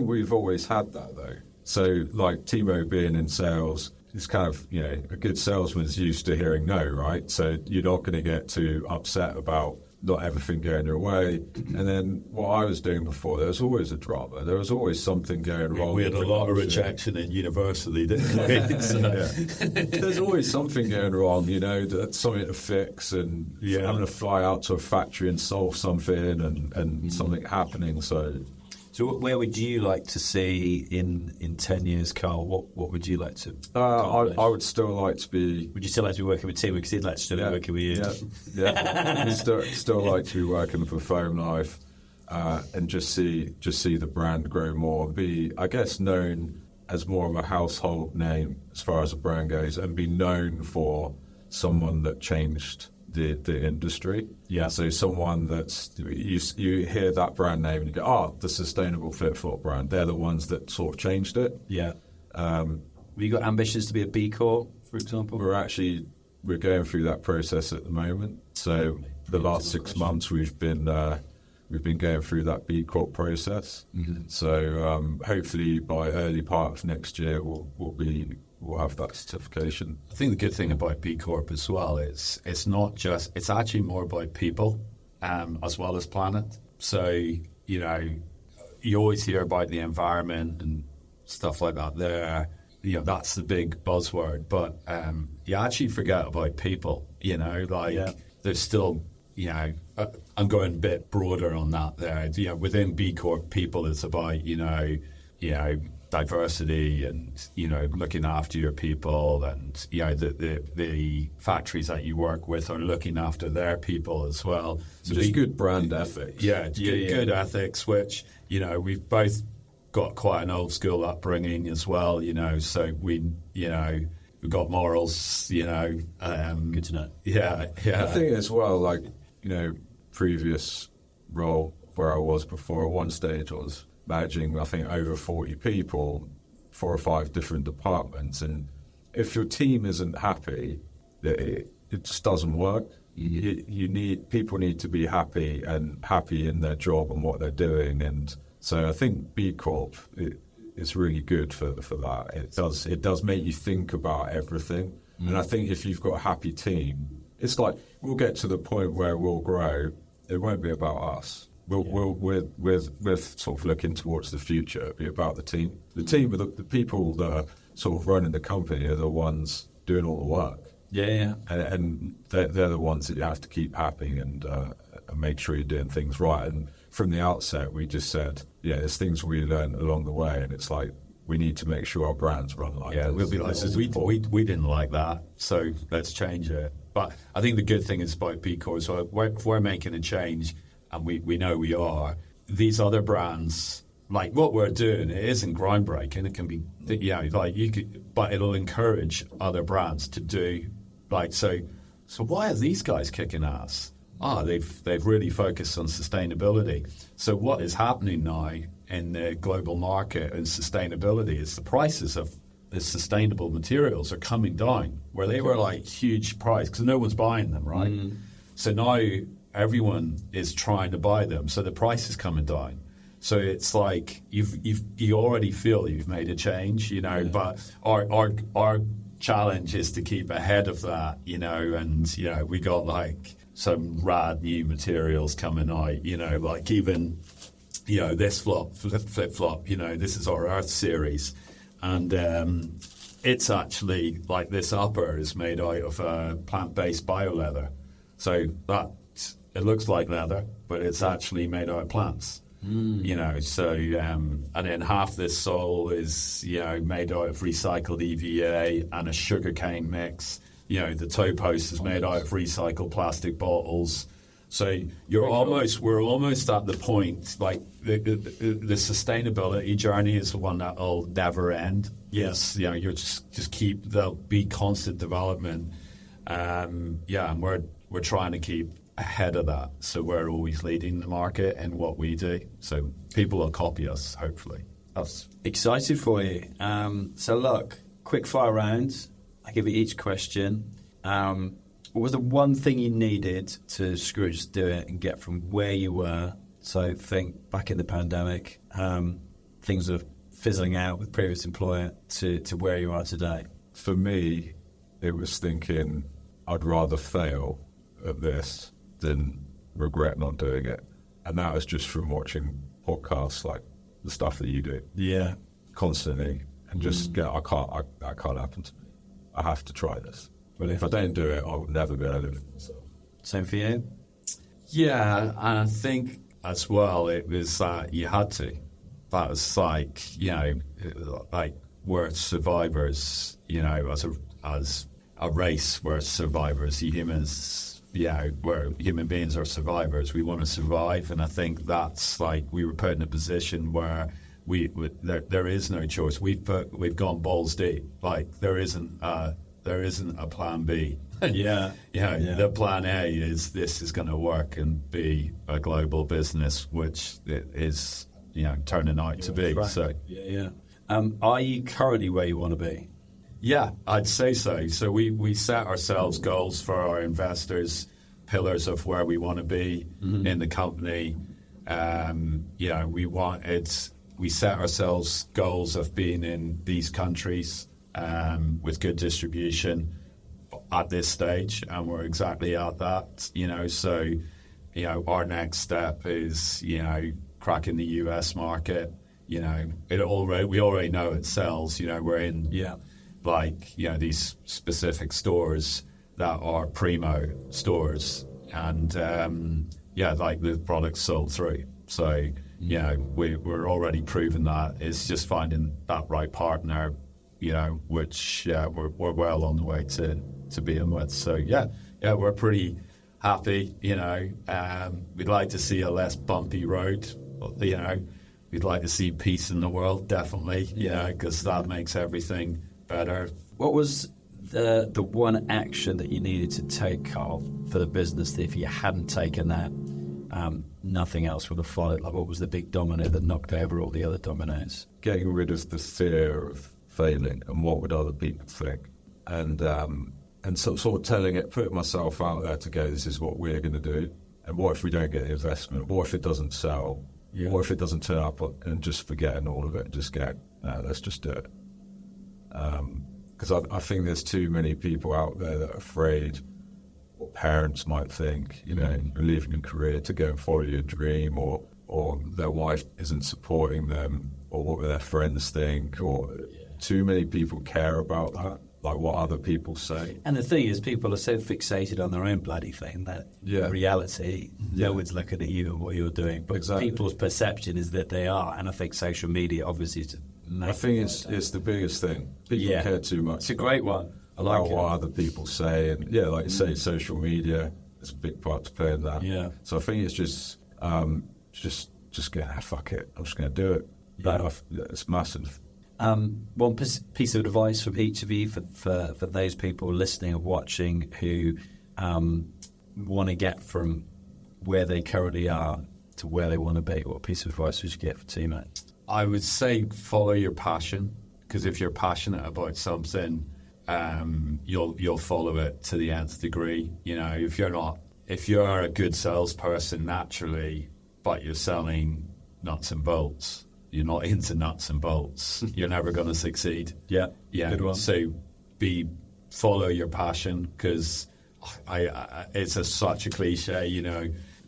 we've always had that, though. So, like, Timo being in sales, it's kind of, you know, a good salesman's used to hearing no, right? So you're not going to get too upset about not everything going your way. And then what I was doing before, there was always a drama. There was always something going wrong. We had a lot of rejection in university, didn't we? So. There's always something going wrong, you know, that's something to fix, and having to fly out to a factory and solve something and something happening. So where would you like to see in 10 years, Karl? What would you like to I would still like to be... Would you still like to be working with Timo? Because he'd like to still be working with you. Yeah. still like to be working for FoamLife and just see the brand grow more, be, I guess, known as more of a household name as far as the brand goes, and be known for someone that changed the industry. Yeah. So someone that's, you hear that brand name and you go, oh, the sustainable flip-flop brand. They're the ones that sort of changed it. Yeah. Have you got ambitions to be a B-Corp, for example? We're going through that process at the moment. So the last 6 months we've been going through that B-Corp process. Mm-hmm. So hopefully by early part of next year we'll have that certification. I think the good thing about B Corp as well is it's actually more about people as well as planet. So, you know, you always hear about the environment and stuff like that there. You know, that's the big buzzword. But you actually forget about people, you know, like there's still, you know, I'm going a bit broader on that there. You know, within B Corp, people is about, you know, diversity and, you know, looking after your people, and, you know, the factories that you work with are looking after their people as well. So just good brand ethics. Good ethics, which, you know, we've both got quite an old school upbringing as well, you know, so we've got morals, you know. Good to know. Yeah. I think as well, like, you know, previous role where I was before, at one stage I was managing, I think, over 40 people, 4 or 5 different departments. And if your team isn't happy, it just doesn't work. People need to be happy in their job and what they're doing. And so I think B Corp is really good for that. It does make you think about everything. And I think if you've got a happy team, it's like we'll get to the point where we'll grow. It won't be about us. We're sort of looking towards the future. It'll be about the team. The team, the people that are sort of running the company are the ones doing all the work. Yeah. And they're the ones that you have to keep happy and make sure you're doing things right. And from the outset, we just said, there's things we learn along the way, and it's like we need to make sure our brands run like this. We'll be like, we didn't like that, so let's change it. But I think the good thing is about B Corp, so if we're making a change, and we know we are, these other brands, like what we're doing, it isn't groundbreaking. It can be, but it'll encourage other brands to do, like, so why are these guys kicking ass? They've really focused on sustainability. So what is happening now in the global market and sustainability is the prices of the sustainable materials are coming down, where they were like huge price because no one's buying them, right? Mm. So now everyone is trying to buy them, so the price is coming down. So it's like you already feel you've made a change, you know. Yeah. But our challenge is to keep ahead of that, you know. And we got like some rad new materials coming out, you know, like even this flip flop, you know, this is our Earth series, and it's actually like this upper is made out of plant-based bio-leather, so that. It looks like leather, but it's actually made out of plants. You know, so and then half this sole is made out of recycled EVA and a sugarcane mix. You know, the toe post is made out of recycled plastic bottles. So we're almost at the point, like the sustainability journey is the one that will never end. Yes. You know, you just keep, there'll be constant development. And we're trying to keep ahead of that. So we're always leading the market in what we do. So people will copy us, hopefully. That's excited for you. So look, quick fire round. I give you each question. What was the one thing you needed to just do it and get from where you were? So think back in the pandemic, things are fizzling out with previous employer to where you are today. For me, it was thinking I'd rather fail at this than regret not doing it. And that was just from watching podcasts like the stuff that you do. Yeah. Constantly. And just that can't happen to me. I have to try this. But if I don't do it, I'll never be able to do it myself. Same for you? Yeah, and I think as well it was that you had to. That was like, you know, like we're survivors, you know, as a race, we're survivors. Humans, we're human beings are survivors. We want to survive, and I think that's like we were put in a position where there is no choice. We've gone balls deep. Like there isn't a plan B. The plan A is this is going to work and be a global business, which it is, you know, turning out to be. Right. So are you currently where you want to be? Yeah, I'd say so. So we set ourselves goals for our investors, pillars of where we want to be in the company. We set ourselves goals of being in these countries with good distribution at this stage, and we're exactly at that. You know, so you know our next step is cracking the US market. You know, we already know it sells. You know, we're in these specific stores that are primo stores, and the products sold through. So we're already proving that. It's just finding that right partner, which we're well on the way to being with. So we're pretty happy. We'd like to see a less bumpy road. We'd like to see peace in the world, definitely. Because that makes everything better. What was the one action that you needed to take, Karl, for the business that if you hadn't taken that, nothing else would have followed? Like, what was the big domino that knocked over all the other dominoes? Getting rid of the fear of failing and what would other people think, and sort of putting myself out there to go, this is what we're going to do, and what if we don't get the investment? What if it doesn't sell? What if it doesn't turn up? And just forgetting all of it and just go, no, let's just do it. Because I think there's too many people out there that are afraid what parents might think, leaving a career to go and follow your dream, or their wife isn't supporting them, or what their friends think, or too many people care about that, like what other people say. And the thing is, people are so fixated on their own bloody thing that in reality, no one's looking at you and what you're doing. But people's perception is that they are, and I think social media obviously is I think it's the biggest thing. People care too much. It's a great one. I like about what other people say, and like you say, social media is a big part to play in that. Yeah. So I think it's just going, fuck it, I'm just going to do it. It's massive. One piece of advice from each of you for those people listening and watching who want to get from where they currently are to where they want to be. What piece of advice would you get for Timo? I would say follow your passion, because if you're passionate about something, you'll follow it to the nth degree. If you're a good salesperson naturally, but you're selling nuts and bolts, you're not into nuts and bolts, you're never going to succeed. Yeah, good one. So follow your passion, because it's such a cliche,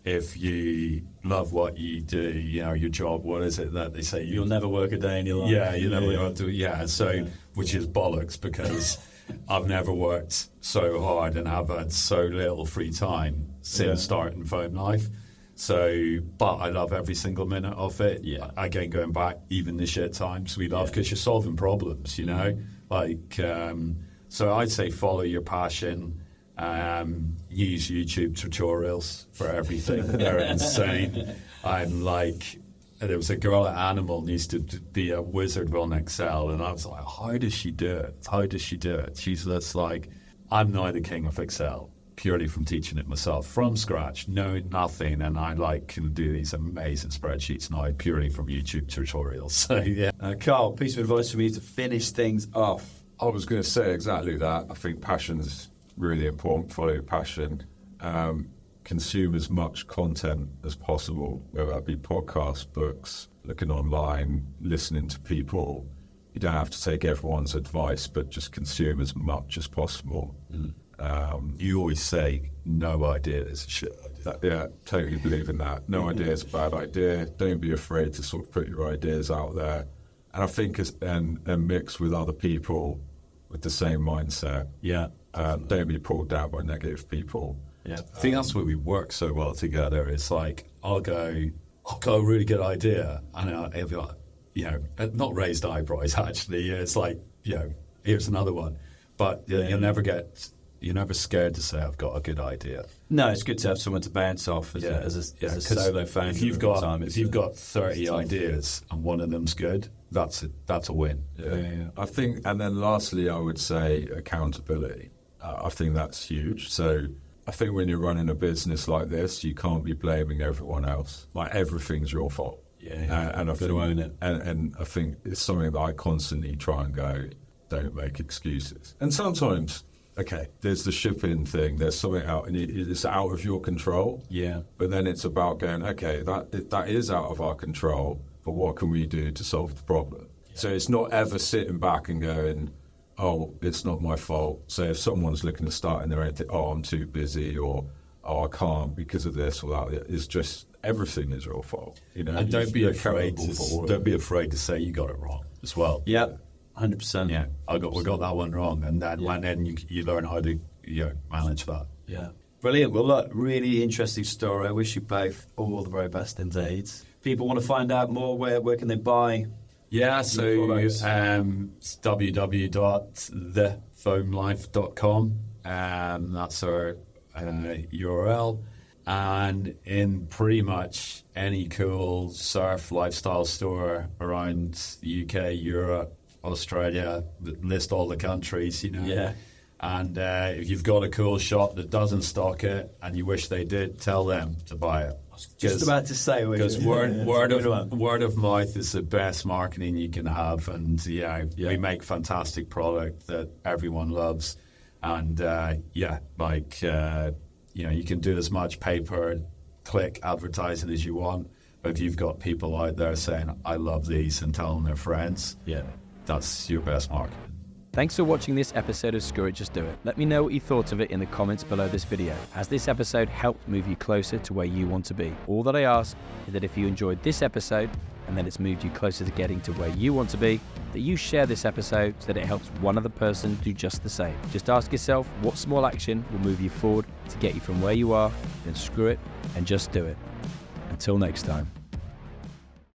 if you love what you do, your job, what is it that they say? You'll never work a day in your life. Yeah, you never have to. Which is bollocks, because I've never worked so hard and I've had so little free time since starting FoamLife. So, but I love every single minute of it. Yeah. Again, going back, even the shit times we love, because you're solving problems, So I'd say follow your passion. Use YouTube tutorials for everything. They're insane. I'm like, there was a girl at Animal needs to be a wizard on Excel, and I was like, how does she do it? How does she do it? She's just like, I'm now the king of Excel, purely from teaching it myself from scratch, knowing nothing, and I like can do these amazing spreadsheets now purely from YouTube tutorials. So yeah. Karl, piece of advice for me to finish things off. I was going to say exactly that. I think passion is really important. Follow your passion. Consume as much content as possible, whether that be podcasts, books, looking online, listening to people. You don't have to take everyone's advice, but just consume as much as possible. You always say, no idea is a shit idea. Yeah, totally believe in that. No idea is a bad idea. Don't be afraid to sort of put your ideas out there. And I think and mix with other people with the same mindset. Yeah. Don't be pulled down by negative people. Yeah, I think that's why we work so well together. It's like I'll go a really good idea, and it'll be like, not raised eyebrows. Actually, it's like, here's another one. But you're never scared to say I've got a good idea. No, it's good to have someone to bounce off as a solo founder. If you've got 30 ideas and one of them's good, that's a win. Yeah. I think, and then lastly, I would say accountability. I think that's huge. So I think when you're running a business like this, you can't be blaming everyone else. Like everything's your fault. Yeah, and I think, own it. And I think it's something that I constantly try and go, don't make excuses. And sometimes, okay, there's the shipping thing. There's something out, and it's out of your control. Yeah. But then it's about going, okay, that is out of our control, but what can we do to solve the problem? Yeah. So it's not ever sitting back and going, oh, it's not my fault. So if someone's looking to start and they're anything, oh, I'm too busy, or I can't because of this or that, it's just everything is your fault. And don't be afraid to say you got it wrong as well. Yeah, 100%. Yeah, we got that one wrong, and then you learn how to manage that. Yeah, brilliant. Well, look, really interesting story. I wish you both all the very best indeed. People want to find out more. Where can they buy? Yeah, so it's www.thefoamlife.com. That's our URL. And in pretty much any cool surf lifestyle store around the UK, Europe, Australia, list all the countries, Yeah. And if you've got a cool shop that doesn't stock it and you wish they did, tell them to buy it. I was just about to say, because word of mouth is the best marketing you can have, and we make fantastic product that everyone loves, and you can do as much pay-per-click advertising as you want, but if you've got people out there saying I love these and telling their friends, that's your best marketing. Thanks for watching this episode of Screw It, Just Do It. Let me know what you thought of it in the comments below this video. Has this episode helped move you closer to where you want to be? All that I ask is that if you enjoyed this episode and then it's moved you closer to getting to where you want to be, that you share this episode so that it helps one other person do just the same. Just ask yourself what small action will move you forward to get you from where you are, then screw it and just do it. Until next time.